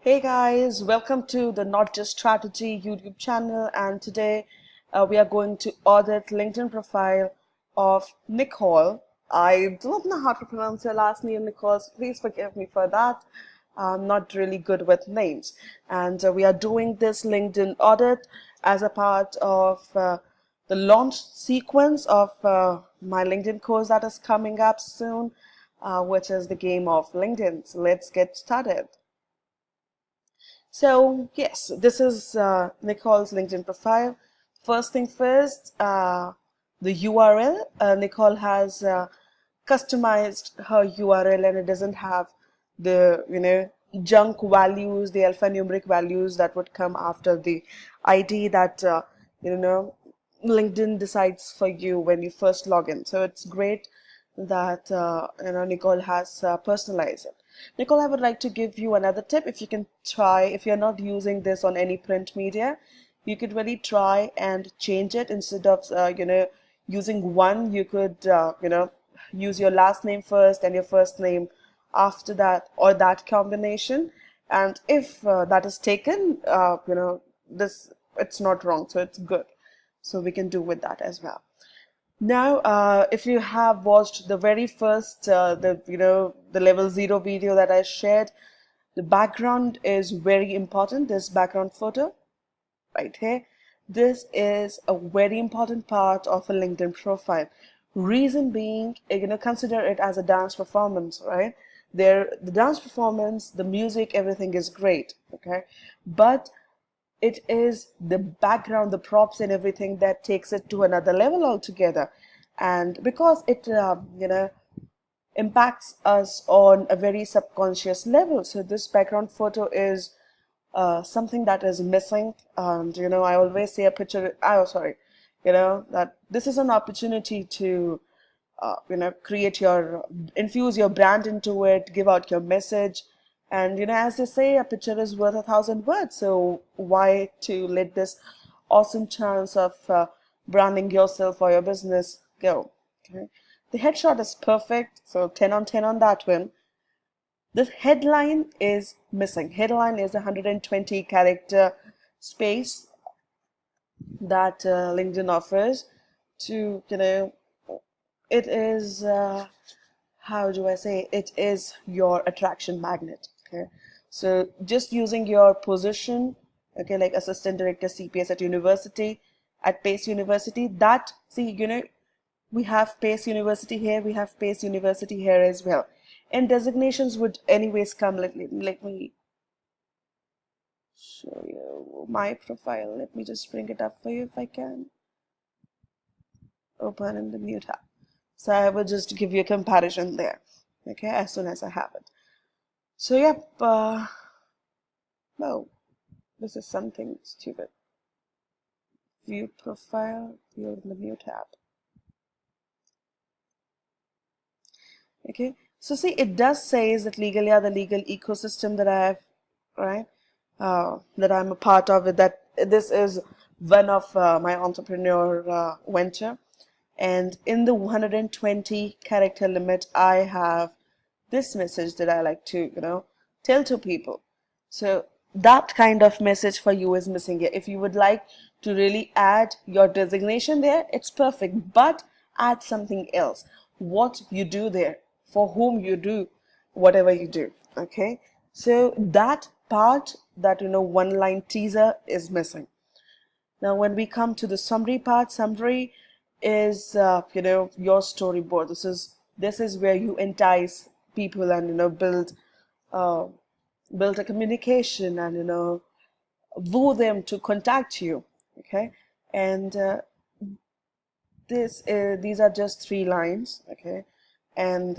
Hey guys, welcome to the Not Just Strategy YouTube channel, and today we are going to audit LinkedIn profile of Nicole. I don't know how to pronounce your last name, Nicole, so please forgive me for that. I'm not really good with names, and we are doing this LinkedIn audit as a part of the launch sequence of my LinkedIn course that is coming up soon, which is the game of LinkedIn. So let's get started. So yes, this is Nicole's LinkedIn profile. First thing first, the URL. Nicole has customized her URL, and it doesn't have the junk values, the alphanumeric values that would come after the ID that LinkedIn decides for you when you first log in. So it's great that Nicole has personalized it. Nicole, I would like to give you another tip. If you can try, if you're not using this on any print media, you could really try and change it. Instead of using one, you could use your last name first and your first name after that, or that combination. And if that is taken, this it's not wrong, so it's good. So we can do with that as well. Now, if you have watched the very first, the level 0 video that I shared, the background is very important. This background photo right here, this is a very important part of a LinkedIn profile. Reason being, consider it as a dance performance, right? The dance performance, the music, everything is great, okay? But it is the background, the props and everything that takes it to another level altogether. And because it impacts us on a very subconscious level, so this background photo is something that is missing. And I always say a picture, that this is an opportunity to infuse your brand into it, give out your message. And as they say, a picture is worth 1,000 words. So why to let this awesome chance of branding yourself or your business go? Okay, the headshot is perfect, so 10 on 10 on that one. The headline is missing. Headline is 120 character space that LinkedIn offers to it is how do I say, it is your attraction magnet. Okay, so just using your position, okay, like assistant director CPS at university, at Pace University, that, see, we have Pace University here, we have Pace University here as well, and designations would anyways come. Let me show you my profile. Let me just bring it up for you if I can. Open in the new tab. So I will just give you a comparison there, okay, as soon as I have it. So yep, no, this is something stupid. View profile, view in the new tab. Okay, so see, it does say that the legal ecosystem that I have, right, that I'm a part of it, that this is one of my entrepreneur venture. And in the 120 character limit, I have this message that I like to, tell to people. So that kind of message for you is missing here. If you would like to really add your designation there, it's perfect, but add something else. What you do there, for whom you do whatever you do, okay? So that part, that, one line teaser is missing. Now, when we come to the summary part, summary is your storyboard. This is where you entice people and build a communication and woo them to contact you. Okay, and these are just 3 lines. Okay, and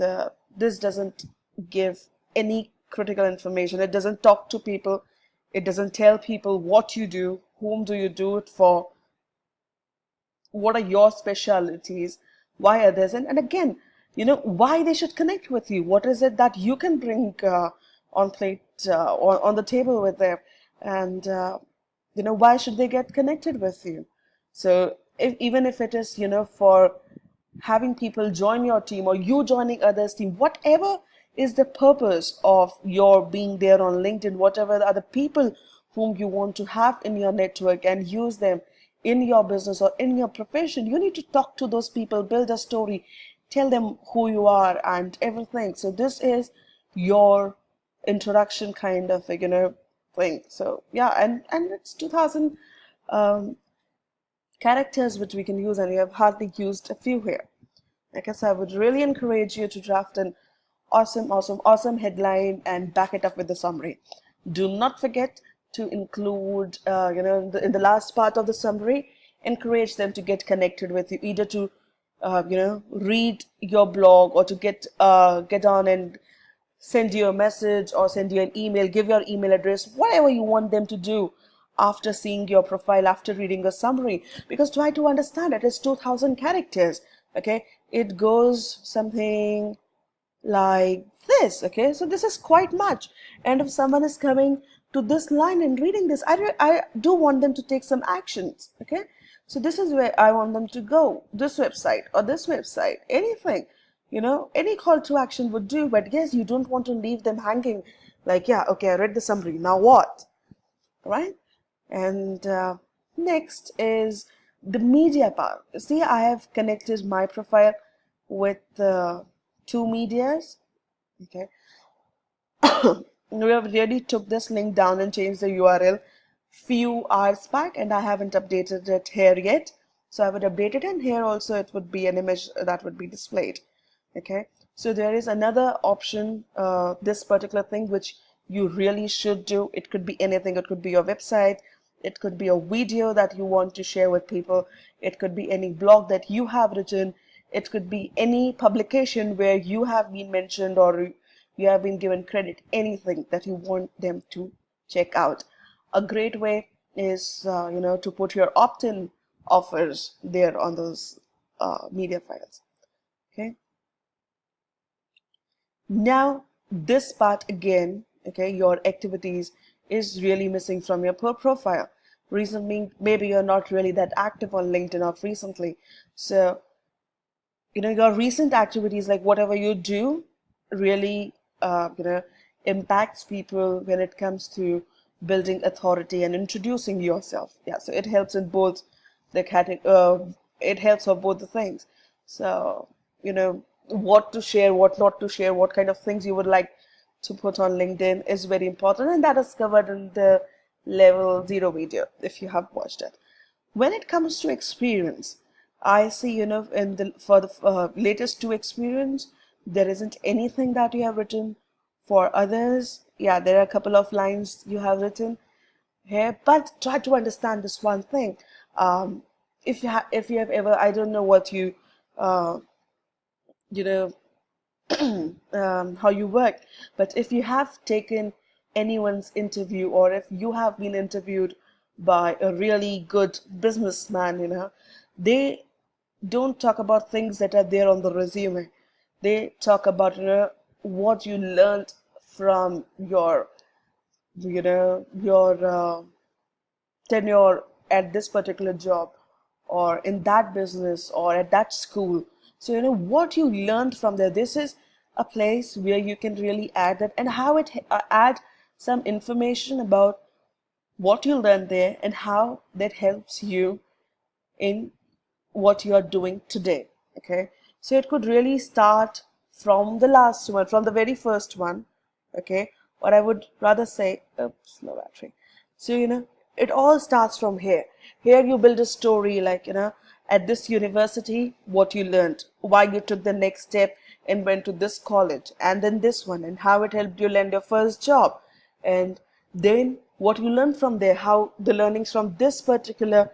this doesn't give any critical information. It doesn't talk to people. It doesn't tell people what you do, whom do you do it for, what are your specialities, why others, and again, why they should connect with you. What is it that you can bring on plate or on the table with them, and why should they get connected with you? So even if it is for having people join your team or you joining others team, whatever is the purpose of your being there on LinkedIn. Whatever are the people whom you want to have in your network and use them in your business or in your profession, you need to talk to those people, build a story, tell them who you are and everything. So this is your introduction kind of thing. So yeah, and it's 2000 um, characters which we can use, and we have hardly used a few here. I guess I would really encourage you to draft an awesome headline and back it up with the summary. Do not forget to include, in the last part of the summary, encourage them to get connected with you, either to, read your blog or to get on and send you a message or send you an email, give your email address, whatever you want them to do after seeing your profile, after reading a summary. Because try to understand it is 2000 characters. Okay, it goes something like this. Okay, so this is quite much. And if someone is coming to this line and reading this, I do want them to take some actions. Okay, so this is where I want them to go, this website or this website, anything, any call to action would do. But yes, you don't want to leave them hanging like, yeah, okay, I read the summary, now what? Right? And next is the media part. See, I have connected my profile with two medias. Okay, we have really took this link down and changed the URL few hours back, and I haven't updated it here yet. So I would update it, and here also it would be an image that would be displayed. Okay, so there is another option, this particular thing which you really should do. It could be anything. It could be your website, it could be a video that you want to share with people, it could be any blog that you have written, it could be any publication where you have been mentioned or you have been given credit, anything that you want them to check out. A great way is to put your opt-in offers there on those media files. Okay, now this part again, okay, your activities is really missing from your profile. Reason being, maybe you're not really that active on LinkedIn of recently. So your recent activities, like whatever you do, really impacts people when it comes to building authority and introducing yourself. Yeah, so it helps in both it helps for both the things. So what to share, what not to share, what kind of things you would like to put on LinkedIn is very important, and that is covered in the level 0 video if you have watched it. When it comes to experience, I see, in the for the latest 2 experience, there isn't anything that you have written. For others, yeah, there are a couple of lines you have written here, but try to understand this one thing. If you have ever, I don't know what uh, you know how you work, but if you have taken anyone's interview, or if you have been interviewed by a really good businessman, they don't talk about things that are there on the resume. They talk about what you learned from your tenure at this particular job or in that business or at that school. So what you learned from there. This is a place where you can really add that, and how it add some information about what you learned there and how that helps you in what you are doing today. Okay, so it could really start from the last one, from the very first one. Okay, or I would rather say, oops, no battery. So it all starts from here. Here you build a story, like at this university, what you learned, why you took the next step and went to this college, and then this one, and how it helped you land your first job, and then what you learned from there, how the learnings from this particular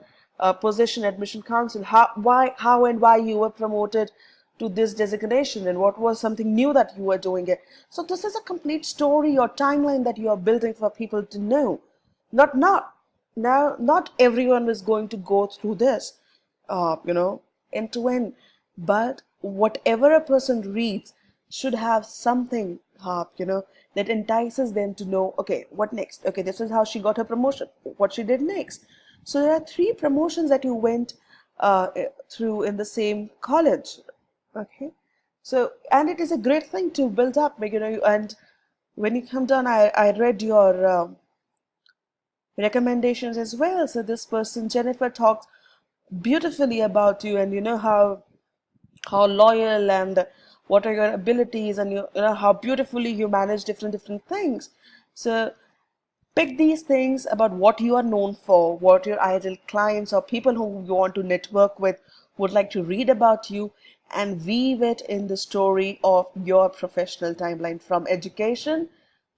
position admission council, how and why you were promoted to this designation, and what was something new that you were doing it. So this is a complete story or timeline that you are building for people to know. Not everyone is going to go through this end to end, but whatever a person reads should have something that entices them to know, okay, what next? Okay, this is how she got her promotion, what she did next. So there are 3 promotions that you went through in the same college. Okay, So, and it is a great thing to build up, and when you come down, I read your recommendations as well. So this person, Jennifer, talks beautifully about you, and how loyal and what are your abilities, and you know how beautifully you manage different things. So pick these things about what you are known for, what your ideal clients or people who you want to network with would like to read about you, and weave it in the story of your professional timeline from education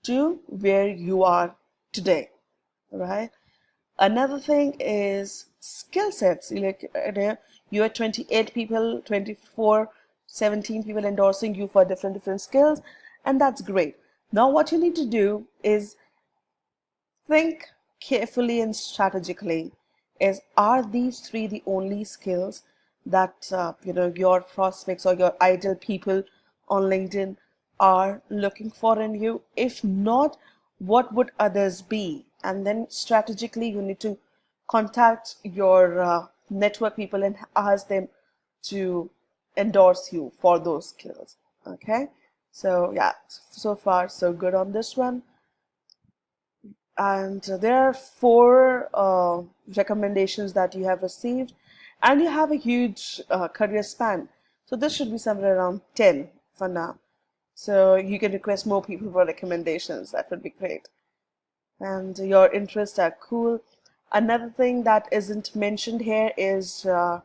to where you are today, right? Another thing is skill sets. You are 28 people, 24, 17 people endorsing you for different skills, and that's great. Now what you need to do is think carefully and strategically. Is Are these three the only skills that your prospects or your ideal people on LinkedIn are looking for in you? If not, what would others be? And then strategically, you need to contact your network people and ask them to endorse you for those skills. Okay, so yeah, so far so good on this one. And there are four recommendations that you have received, and you have a huge career span. So this should be somewhere around 10 for now. So you can request more people for recommendations. That would be great. And your interests are cool. Another thing that isn't mentioned here is your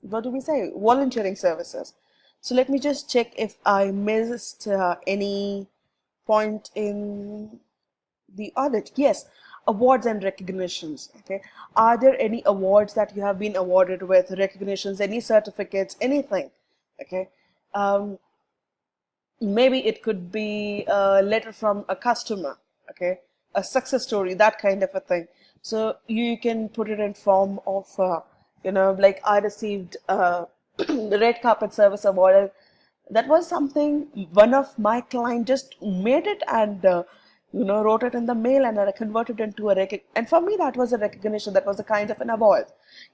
what do we say, volunteering services. So let me just check if I missed any point in the audit. Yes, awards and recognitions. Okay, are there any awards that you have been awarded with, recognitions, any certificates, anything? Okay, um, maybe it could be a letter from a customer, okay, a success story, that kind of a thing. So you can put it in form of like I received the red carpet service award. That was something one of my client just made it, and wrote it in the mail, and I converted it into and for me that was a recognition, that was a kind of an award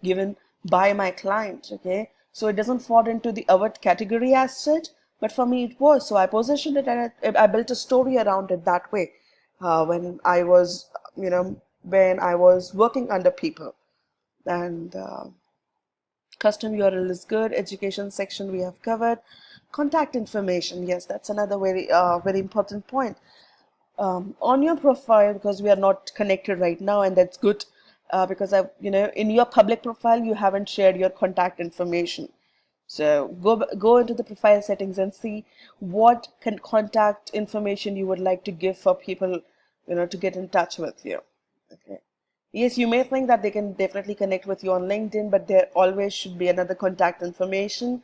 given by my client. Okay, so it doesn't fall into the award category as such, but for me it was. So I positioned it, and I built a story around it that way. When I was when I was working under people. And custom URL is good. Education section we have covered. Contact information, yes, that's another very important point. On your profile, because we are not connected right now, and that's good, because in your public profile you haven't shared your contact information. So go into the profile settings and see what contact information you would like to give for people, to get in touch with you. Okay. Yes, you may think that they can definitely connect with you on LinkedIn, but there always should be another contact information.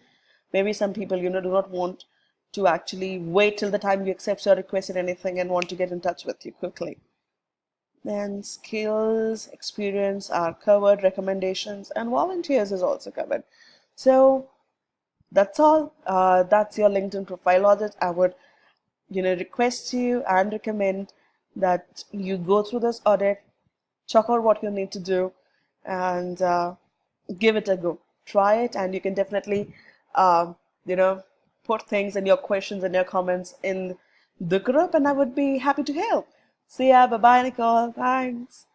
Maybe some people, do not want to actually wait till the time you accept your request or anything and want to get in touch with you quickly. Then skills, experience are covered, recommendations, and volunteers is also covered. So that's all. That's your LinkedIn profile audit. I would, request you and recommend that you go through this audit, check out what you need to do, and give it a go. Try it, and you can definitely, you know, put things and your questions and your comments in the group, and I would be happy to help. See ya. Bye bye, Nicole. Thanks.